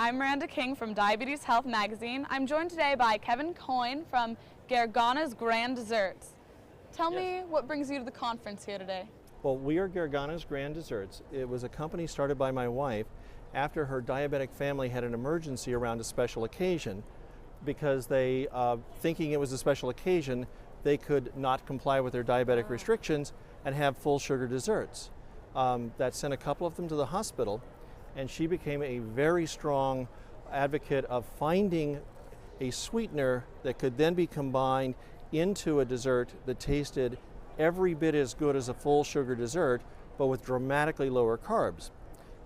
I'm Miranda King from Diabetes Health Magazine. I'm joined today by Kevin Coyne from Gergana's Grand Desserts. Tell me what brings you to the conference here today. Well, we are Gergana's Grand Desserts. It was a company started by my wife after her diabetic family had an emergency around a special occasion because they, thinking it was a special occasion, they could not comply with their diabetic restrictions and have full sugar desserts. That sent a couple of them to the hospital, and she became a very strong advocate of finding a sweetener that could then be combined into a dessert that tasted every bit as good as a full sugar dessert, but with dramatically lower carbs.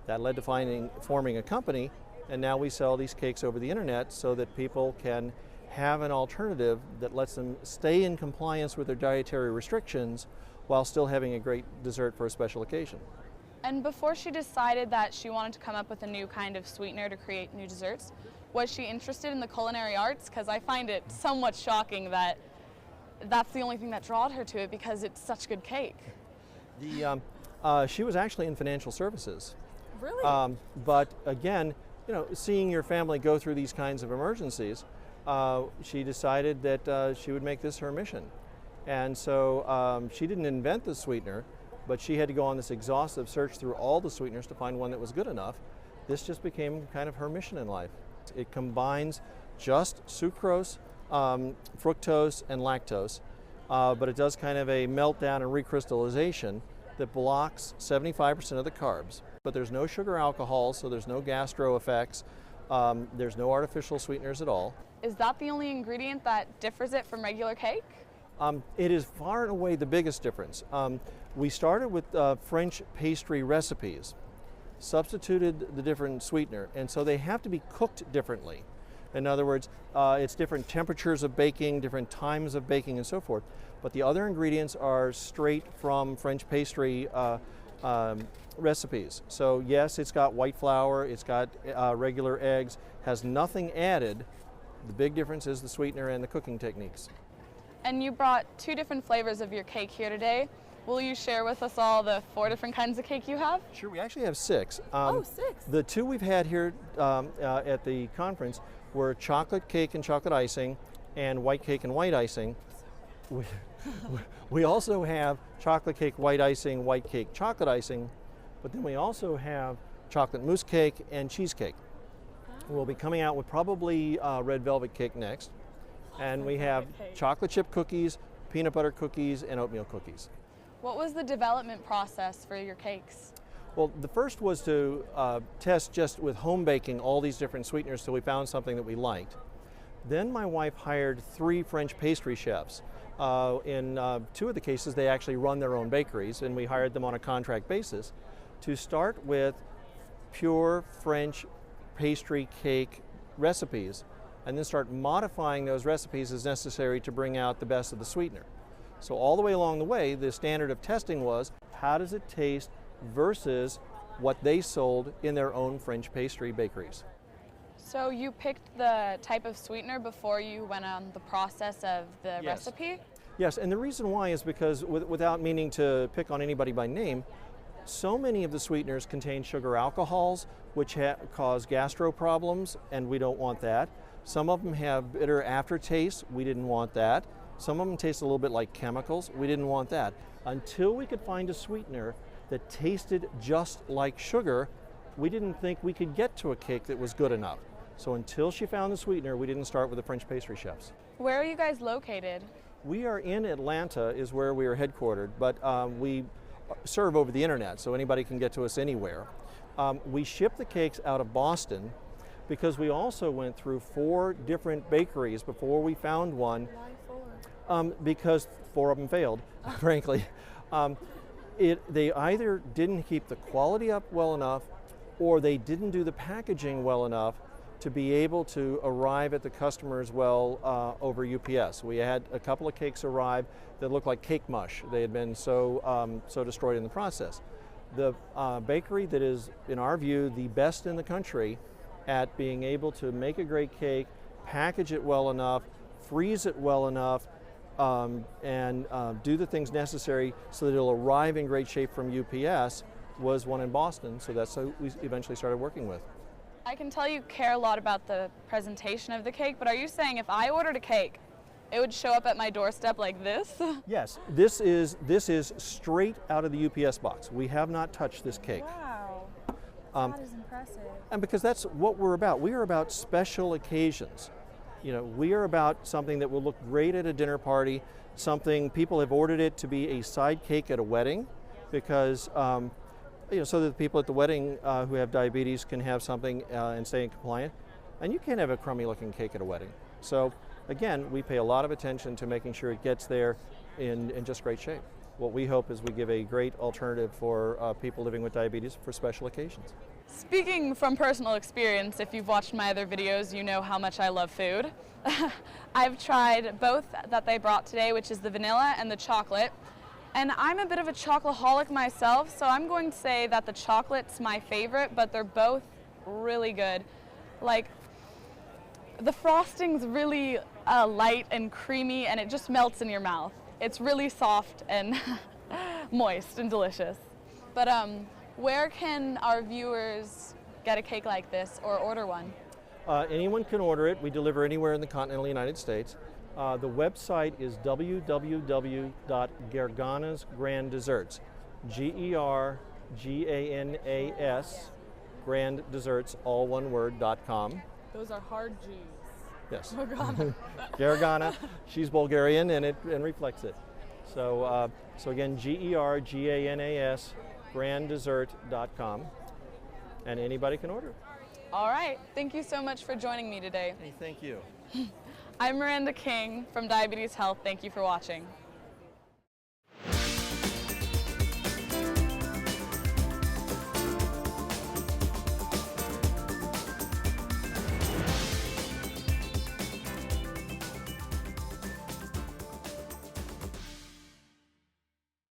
That led to forming a company, and now we sell these cakes over the internet so that people can have an alternative that lets them stay in compliance with their dietary restrictions while still having a great dessert for a special occasion. And before she decided that she wanted to come up with a new kind of sweetener to create new desserts, was she interested in the culinary arts? Because I find it somewhat shocking that that's the only thing that drawed her to it, because it's such good cake. She was actually in financial services. Really? But again, you know, seeing your family go through these kinds of emergencies, she decided that she would make this her mission. And so she didn't invent the sweetener, but she had to go on this exhaustive search through all the sweeteners to find one that was good enough. This just became kind of her mission in life. It combines just sucrose, fructose, and lactose, but it does kind of a meltdown and recrystallization that blocks 75% of the carbs. But there's no sugar alcohol, so there's no gastro effects. There's no artificial sweeteners at all. Is that the only ingredient that differs it from regular cake? It is far and away the biggest difference. We started with French pastry recipes, substituted the different sweetener, and so they have to be cooked differently. In other words, it's different temperatures of baking, different times of baking, and so forth. But the other ingredients are straight from French pastry recipes. So yes, it's got white flour, it's got regular eggs, has nothing added. The big difference is the sweetener and the cooking techniques. And you brought 2 different flavors of your cake here today. Will you share with us all the 4 different kinds of cake you have? Sure, we actually have 6. 6. The 2 we've had here at the conference were chocolate cake and chocolate icing and white cake and white icing. We also have chocolate cake, white icing, white cake, chocolate icing, but then we also have chocolate mousse cake and cheesecake. We'll be coming out with probably red velvet cake next. And we have chocolate chip cookies, peanut butter cookies, and oatmeal cookies. What was the development process for your cakes? Well, the first was to test just with home baking all these different sweeteners till we found something that we liked. Then my wife hired 3 French pastry chefs. In 2 of the cases, they actually run their own bakeries, and we hired them on a contract basis to start with pure French pastry cake recipes, and then start modifying those recipes as necessary to bring out the best of the sweetener. So all the way along the way, the standard of testing was, how does it taste versus what they sold in their own French pastry bakeries. So you picked the type of sweetener before you went on the process of the recipe? Yes, and the reason why is because, without meaning to pick on anybody by name, so many of the sweeteners contain sugar alcohols, which cause gastro problems, and we don't want that. Some of them have bitter aftertaste. We didn't want that. Some of them taste a little bit like chemicals. We didn't want that. Until we could find a sweetener that tasted just like sugar, we didn't think we could get to a cake that was good enough. So until she found the sweetener, we didn't start with the French pastry chefs. Where are you guys located? We are in Atlanta, is where we are headquartered, but we serve over the internet, so anybody can get to us anywhere. We ship the cakes out of Boston, because we also went through 4 different bakeries before we found one. Why 4? Because 4 of them failed, frankly. They either didn't keep the quality up well enough, or they didn't do the packaging well enough to be able to arrive at the customers well over UPS. We had a couple of cakes arrive that looked like cake mush. They had been so destroyed in the process. The bakery that is, in our view, the best in the country at being able to make a great cake, package it well enough, freeze it well enough, and do the things necessary so that it'll arrive in great shape from UPS was one in Boston, so that's who we eventually started working with. I can tell you care a lot about the presentation of the cake, but are you saying if I ordered a cake, it would show up at my doorstep like this? Yes, this is straight out of the UPS box. We have not touched this cake. Wow, that is impressive. And because that's what we're about. We are about special occasions. You know, we are about something that will look great at a dinner party, something people have ordered it to be a side cake at a wedding, because you know, so that the people at the wedding who have diabetes can have something and stay compliant. And you can't have a crummy looking cake at a wedding. So again, we pay a lot of attention to making sure it gets there in just great shape. What we hope is we give a great alternative for people living with diabetes for special occasions. Speaking from personal experience, if you've watched my other videos, you know how much I love food. I've tried both that they brought today, which is the vanilla and the chocolate. And I'm a bit of a chocoholic myself, so I'm going to say that the chocolate's my favorite, but they're both really good. Like, the frosting's really light and creamy, and it just melts in your mouth. It's really soft and moist and delicious. But where can our viewers get a cake like this or order one? Anyone can order it. We deliver anywhere in the continental United States. The website is www.Gergana's Grand Desserts, Gerganas, Grand Desserts, all one word, .com. Those are hard G's. Yes. Gergana. Gergana, she's Bulgarian and reflects it. So, so again, Gerganas, granddessert.com, and anybody can order. All right. Thank you so much for joining me today. Hey, thank you. I'm Miranda King from Diabetes Health. Thank you for watching.